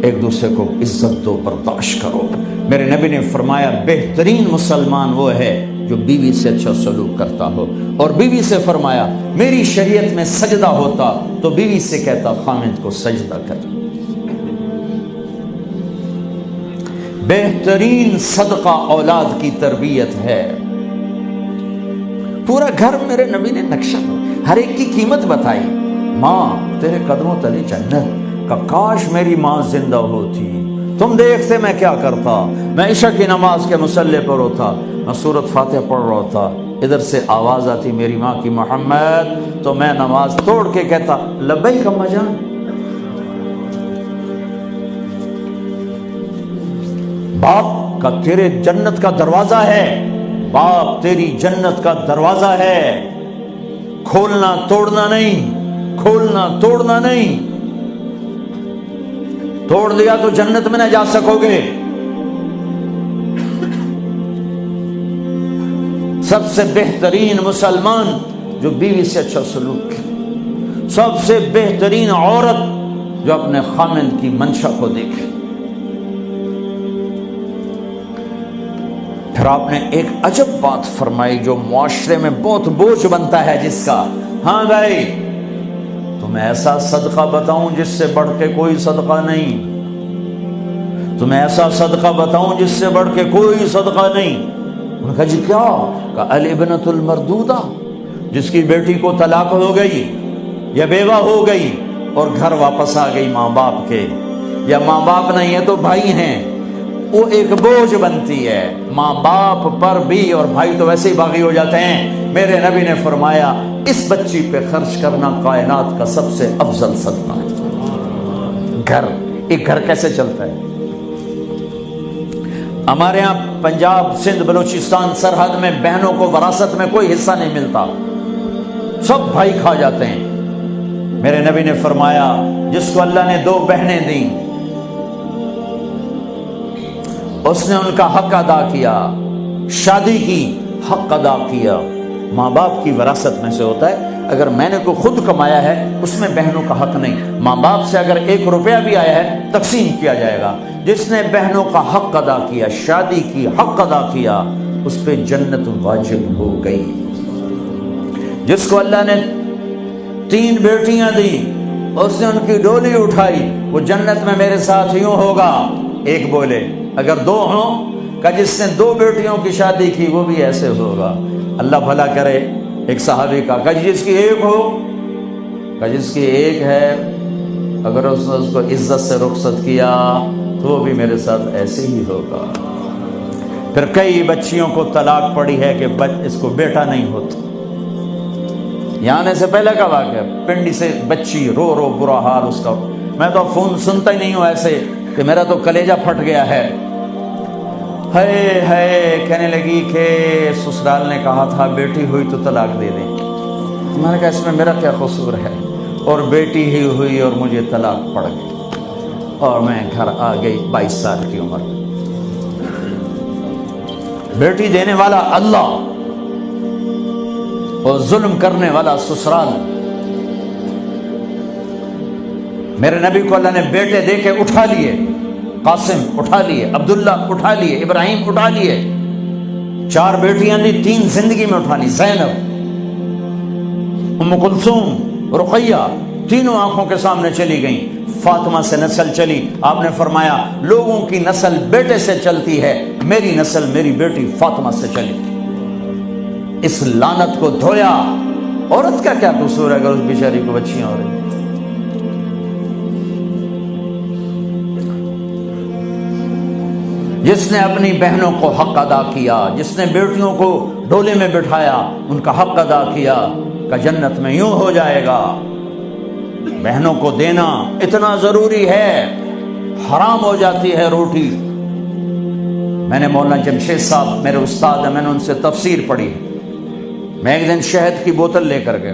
ایک دوسرے کو عزت دو، برداشت کرو۔ میرے نبی نے فرمایا بہترین مسلمان وہ ہے جو بیوی سے اچھا سلوک کرتا ہو، اور بیوی سے فرمایا میری شریعت میں سجدہ ہوتا تو بیوی سے کہتا خامد کو سجدہ کر۔ بہترین صدقہ اولاد کی تربیت ہے۔ پورا گھر میرے نبی نے نقشہ، ہر ایک کی قیمت بتائی۔ ماں تیرے قدموں تلے جنت، کہ کاش میری ماں زندہ ہوتی، تم دیکھتے میں کیا کرتا، میں عشاء کی نماز کے مصلی پر ہوتا، میں سورۃ فاتحہ پڑھ رہا ہوتا، ادھر سے آواز آتی میری ماں کی محمد، تو میں نماز توڑ کے کہتا لبیک اماں جان۔ باپ کا تیرے جنت کا دروازہ ہے، باپ تیری جنت کا دروازہ ہے، کھولنا توڑنا نہیں، کھولنا توڑنا نہیں، توڑ دیا تو جنت میں نہ جا سکو گے۔ سب سے بہترین مسلمان جو بیوی سے اچھا سلوک کرے، سب سے بہترین عورت جو اپنے خامند کی منشا کو دیکھے۔ پھر آپ نے ایک عجب بات فرمائی جو معاشرے میں بہت بوجھ بنتا ہے جس کا، ہاں بھائی تمہیں ایسا صدقہ بتاؤں جس سے بڑھ کے کوئی صدقہ نہیں، تمہیں ایسا صدقہ بتاؤں جس سے بڑھ کے کوئی صدقہ نہیں۔ انہوں نے کہا جی کیا؟ کہا الابنۃ المردودہ، جس کی بیٹی کو طلاق ہو گئی یا بیوہ ہو گئی اور گھر واپس آ گئی ماں باپ کے، یا ماں باپ نہیں ہے تو بھائی ہیں، وہ ایک بوجھ بنتی ہے ماں باپ پر بھی، اور بھائی تو ویسے ہی باغی ہو جاتے ہیں۔ میرے نبی نے فرمایا اس بچی پہ خرچ کرنا کائنات کا سب سے افضل صدقہ ہے۔ گھر، ایک گھر کیسے چلتا ہے؟ ہمارے ہاں پنجاب، سندھ، بلوچستان سرحد میں بہنوں کو وراثت میں کوئی حصہ نہیں ملتا، سب بھائی کھا جاتے ہیں۔ میرے نبی نے فرمایا جس کو اللہ نے 2 بہنیں دیں اس نے ان کا حق ادا کیا، شادی کی حق ادا کیا۔ ماں باپ کی وراثت میں سے ہوتا ہے، اگر میں نے کوئی خود کمایا ہے اس میں بہنوں کا حق نہیں، ماں باپ سے اگر 1 روپیہ بھی آیا ہے تقسیم کیا جائے گا۔ جس نے بہنوں کا حق ادا کیا، شادی کی حق ادا کیا، اس پہ جنت واجب ہو گئی۔ جس کو اللہ نے 3 بیٹیاں دی، اس نے ان کی ڈولی اٹھائی، وہ جنت میں میرے ساتھ یوں ہوگا۔ ایک بولے اگر 2 ہوں، کہ جس نے 2 بیٹیوں کی شادی کی وہ بھی ایسے ہوگا۔ اللہ بھلا کرے۔ ایک صحابی کا کہ جس کی 1 ہو، کہ جس کی 1 ہے، اگر اس نے اس کو عزت سے رخصت کیا تو وہ بھی میرے ساتھ ایسے ہی ہوگا۔ پھر کئی بچیوں کو طلاق پڑی ہے کہ اس کو بیٹا نہیں ہوتا۔ یہاں آنے سے پہلے کا واقعہ، پنڈی سے بچی رو رو برا حال اس کا، میں تو فون سنتا ہی نہیں ہوں ایسے کہ میرا تو کلیجہ پھٹ گیا ہے۔ ہے کہنے لگی کہ سسرال نے کہا تھا بیٹی ہوئی تو طلاق دے دیں۔ میں نے کہا اس میں میرا کیا قصور ہے، اور بیٹی ہی ہوئی اور مجھے طلاق پڑ گئی، اور میں گھر آ گئی 22 سال کی عمر۔ بیٹی دینے والا اللہ اور ظلم کرنے والا سسرال۔ میرے نبی کو اللہ نے بیٹے دے کے اٹھا لیے، قاسم اٹھا لیے، عبداللہ اٹھا لیے، ابراہیم اٹھا لیے، 4 بیٹیاں دی، 3 زندگی میں اٹھا لی، زینب، ام کلثوم، رقیہ، تینوں آنکھوں کے سامنے چلی گئیں۔ فاطمہ سے نسل چلی، آپ نے فرمایا لوگوں کی نسل بیٹے سے چلتی ہے، میری نسل میری بیٹی فاطمہ سے چلی۔ اس لعنت کو دھویا۔ عورت کا کیا قصور ہے اگر اس بیچاری کو بچیاں ہو رہی؟ جس نے اپنی بہنوں کو حق ادا کیا، جس نے بیٹیوں کو ڈولے میں بٹھایا، ان کا حق ادا کیا، کہ جنت میں یوں ہو جائے گا۔ بہنوں کو دینا اتنا ضروری ہے، حرام ہو جاتی ہے روٹی۔ میں نے مولانا جمشید صاحب میرے استاد ہیں، میں نے ان سے تفسیر پڑھی۔ میں ایک دن شہد کی بوتل لے کر گیا،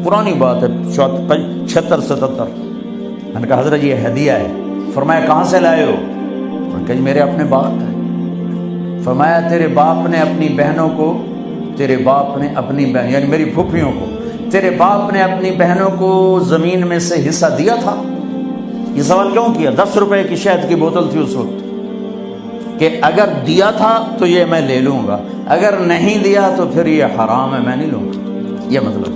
پرانی بات ہے 76-77۔ میں نے کہا حضرت یہ ہدیہ ہے۔ فرمایا کہاں سے لائے ہو؟ کہ میرے اپنے باپ ہے۔ فرمایا تیرے باپ نے اپنی بہنوں کو، تیرے باپ نے اپنی بہن یعنی میری پھوپھیوں کو، تیرے باپ نے اپنی بہنوں کو زمین میں سے حصہ دیا تھا؟ یہ سوال کیوں کیا؟ 10 روپے کی شہد کی بوتل تھی اس وقت، کہ اگر دیا تھا تو یہ میں لے لوں گا، اگر نہیں دیا تو پھر یہ حرام ہے، میں نہیں لوں گا، یہ مطلب